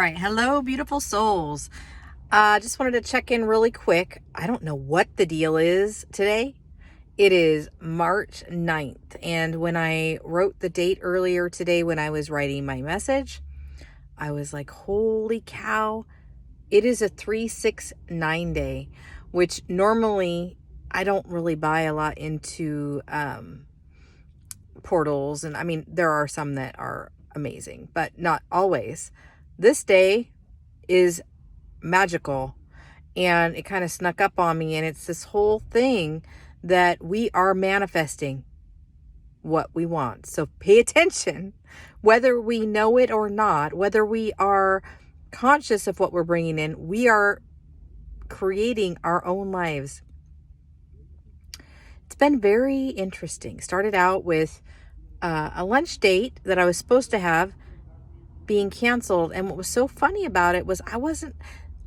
right. Hello, beautiful souls. Just wanted to check in really quick. I don't know what the deal is today. It is March 9th. And when I wrote the date earlier today, when I was writing my message, I was like, holy cow, it is a 369 day, which normally I don't really buy a lot into portals. And I mean, there are some that are amazing, but not always. This day is magical, and it kind of snuck up on me, and it's this whole thing that we are manifesting what we want. So pay attention, whether we know it or not, whether we are conscious of what we're bringing in, we are creating our own lives. It's been very interesting. Started out with a lunch date that I was supposed to have being canceled, and what was so funny about it was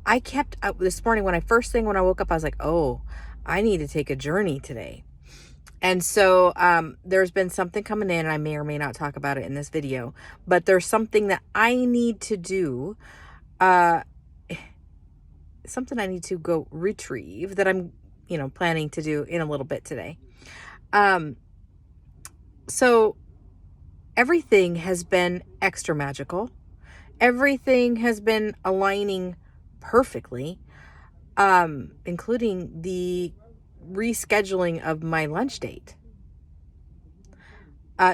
I kept this morning when I woke up, I was like, oh, I need to take a journey today. And so there's been something coming in, and I may or may not talk about it in this video, but there's something that I need to do, something I need to go retrieve that I'm, planning to do in a little bit today. So everything has been extra magical. Everything has been aligning perfectly, including the rescheduling of my lunch date.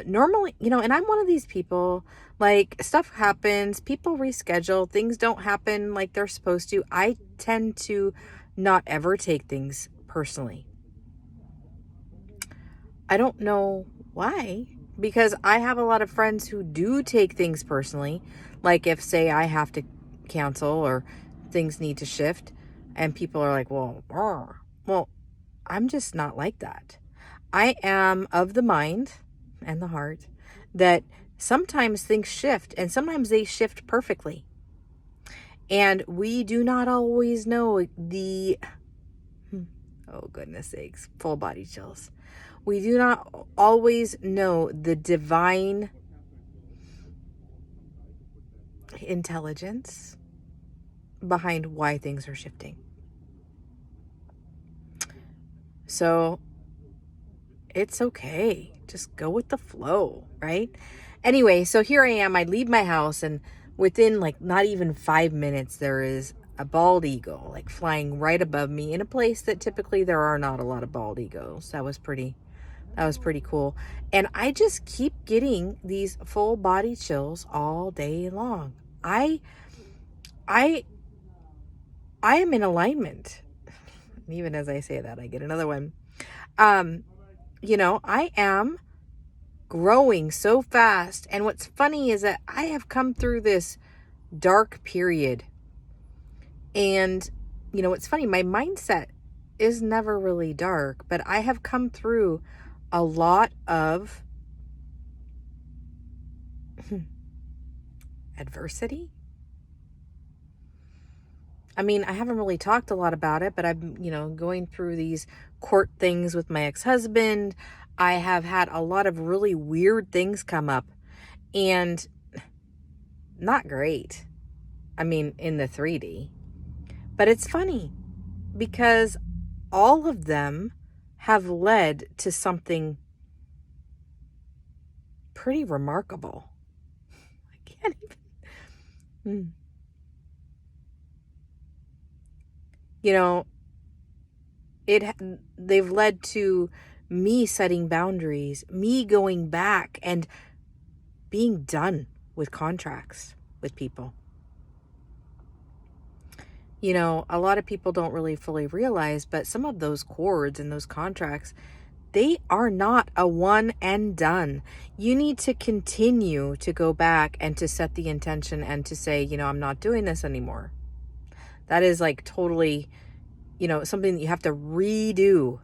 Normally, and I'm one of these people, like, stuff happens, people reschedule, things don't happen like they're supposed to. I tend to not ever take things personally. I don't know why, because I have a lot of friends who do take things personally. Like if, say, I have to cancel or things need to shift, and people are like, well, I'm just not like that. I am of the mind and the heart that sometimes things shift, and sometimes they shift perfectly. And we do not always know oh goodness sakes, full body chills. We do not always know the divine intelligence behind why things are shifting. So it's okay. Just go with the flow, right? Anyway, so here I am. I leave my house, and within like not even 5 minutes, there is a bald eagle like flying right above me in a place that typically there are not a lot of bald eagles. That was pretty cool. And I just keep getting these full body chills all day long. I am in alignment. Even as I say that, I get another one. I am growing so fast. And what's funny is that I have come through this dark period. And, it's funny, my mindset is never really dark, but I have come through a lot of adversity. I mean, I haven't really talked a lot about it, but I'm, going through these court things with my ex-husband. I have had a lot of really weird things come up, and not great. I mean, in the 3D. But it's funny because all of them have led to something pretty remarkable. I can't even... they've led to me setting boundaries, me going back and being done with contracts with people. A lot of people don't really fully realize, but some of those cords and those contracts, they are not a one and done. You need to continue to go back and to set the intention and to say, I'm not doing this anymore. That is like totally, something that you have to redo,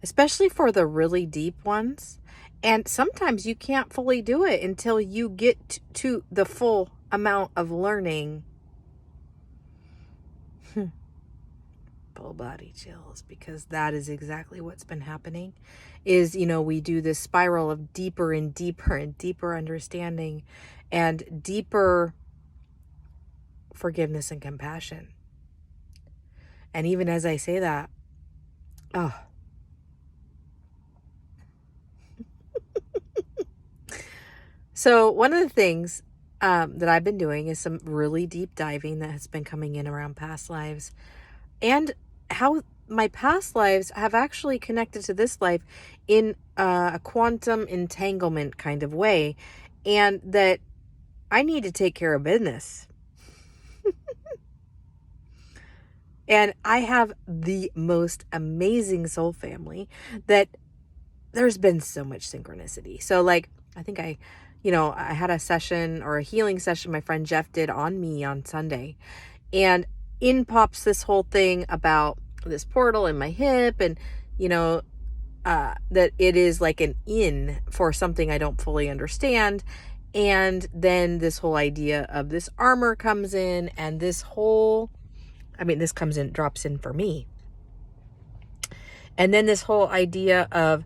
especially for the really deep ones. And sometimes you can't fully do it until you get to the full amount of learning. Full body chills, because that is exactly what's been happening. Is, we do this spiral of deeper and deeper and deeper understanding and deeper forgiveness and compassion. And even as I say that, oh, so one of the things that I've been doing is some really deep diving that has been coming in around past lives and how my past lives have actually connected to this life in a quantum entanglement kind of way, and that I need to take care of business. And I have the most amazing soul family that there's been so much synchronicity. So like, I think I had a session or a healing session my friend Jeff did on me on Sunday. And in pops this whole thing about this portal in my hip and, that it is like an in for something I don't fully understand. And then this whole idea of this armor comes in, and this drops in for me. And then this whole idea of,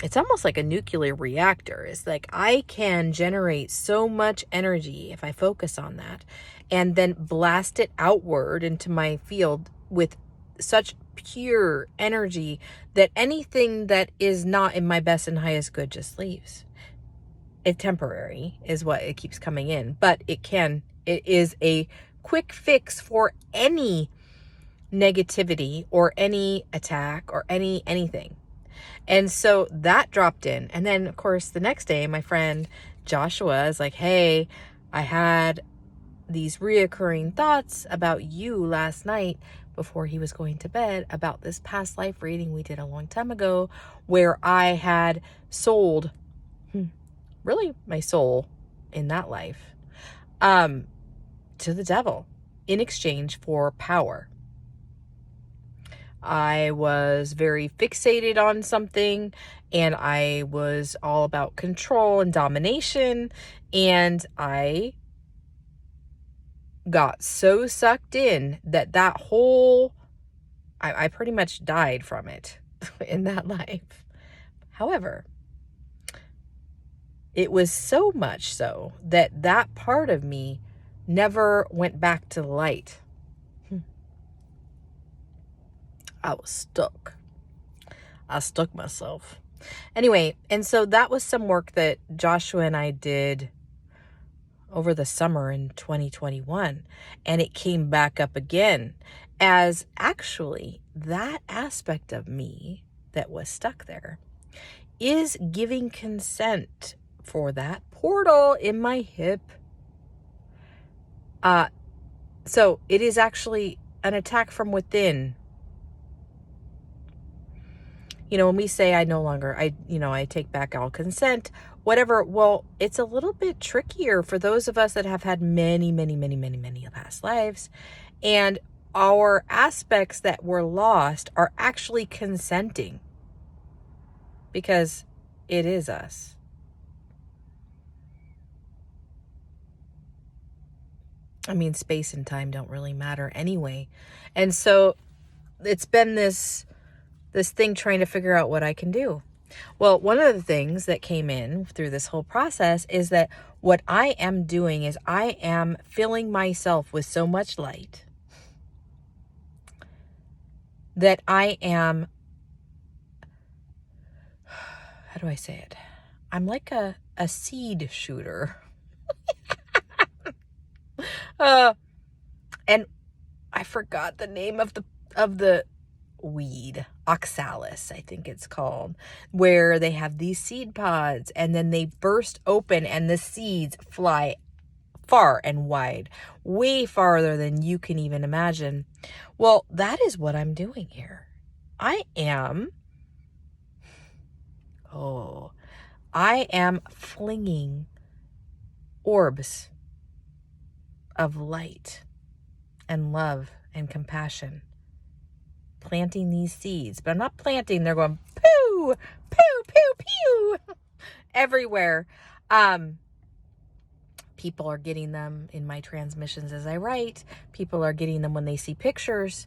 it's almost like a nuclear reactor. It's like I can generate so much energy if I focus on that and then blast it outward into my field with such pure energy that anything that is not in my best and highest good just leaves. It's temporary is what it keeps coming in, but it is a quick fix for any negativity or any attack or anything. And so that dropped in. And then of course the next day my friend Joshua is like, hey, I had these reoccurring thoughts about you last night before he was going to bed about this past life reading we did a long time ago where I had sold really my soul in that life to the devil in exchange for power. I was very fixated on something, and I was all about control and domination, and I got so sucked in that whole, I pretty much died from it in that life. However, it was so much so that part of me never went back to the light. I was stuck. I stuck myself. Anyway, and so that was some work that Joshua and I did over the summer in 2021. And it came back up again as actually that aspect of me that was stuck there is giving consent for that portal in my hip. So it is actually an attack from within. When we say I take back all consent, whatever, well, it's a little bit trickier for those of us that have had many, many, many, many, many past lives. And our aspects that were lost are actually consenting because it is us. I mean, space and time don't really matter anyway. And so it's been this thing trying to figure out what I can do. Well, one of the things that came in through this whole process is that what I am doing is I am filling myself with so much light that I am, how do I say it? I'm like a seed shooter. And I forgot the name of the weed, oxalis, I think it's called, where they have these seed pods and then they burst open and the seeds fly far and wide, way farther than you can even imagine. Well, that is what I'm doing here. I am flinging orbs of light and love and compassion, planting these seeds. But I'm not planting, they're going poo, poo, poo, pew everywhere. People are getting them in my transmissions as I write. People are getting them when they see pictures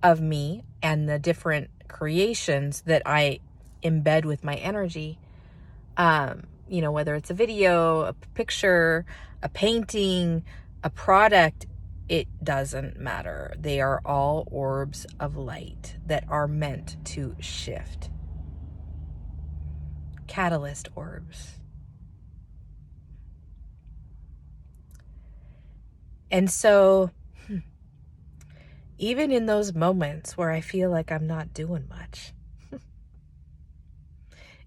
of me and the different creations that I embed with my energy. Whether it's a video, a picture, a painting, a product, it doesn't matter. They are all orbs of light that are meant to shift. Catalyst orbs. And so, even in those moments where I feel like I'm not doing much,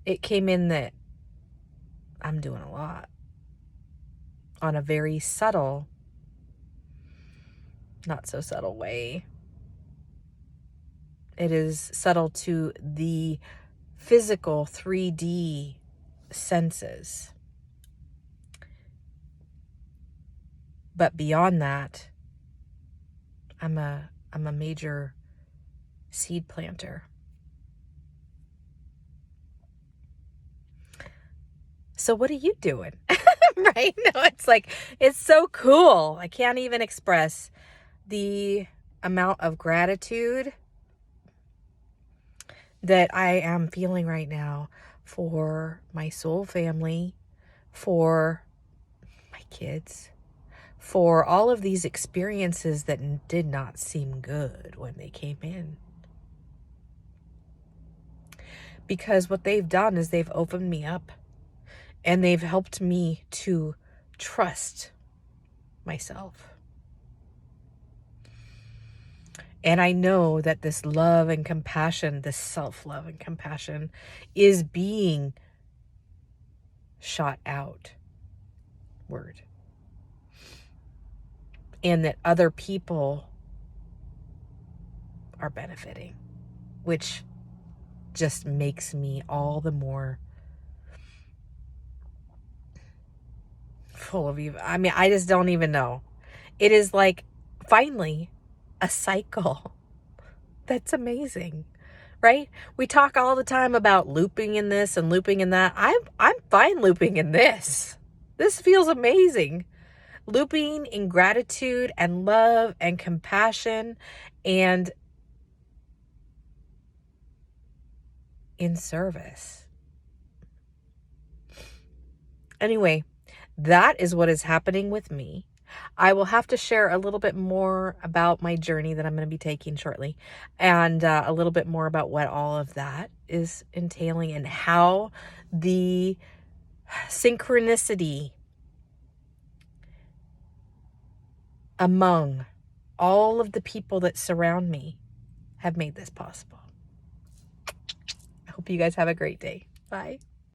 it came in that I'm doing a lot on a very subtle, not so subtle way. It is subtle to the physical 3D senses. But beyond that, I'm a major seed planter. So what are you doing? Right? No, it's like, it's so cool. I can't even express the amount of gratitude that I am feeling right now for my soul family, for my kids, for all of these experiences that did not seem good when they came in. Because what they've done is they've opened me up, and they've helped me to trust myself. And I know that this love and compassion, this self-love and compassion, is being shot outward. And that other people are benefiting, which just makes me all the more full of you. I mean, I just don't even know. It is like finally a cycle. That's amazing, right? We talk all the time about looping in this and looping in that. I'm fine looping in this. This feels amazing. Looping in gratitude and love and compassion and in service. Anyway, that is what is happening with me. I will have to share a little bit more about my journey that I'm going to be taking shortly, and a little bit more about what all of that is entailing and how the synchronicity among all of the people that surround me have made this possible. I hope you guys have a great day. Bye.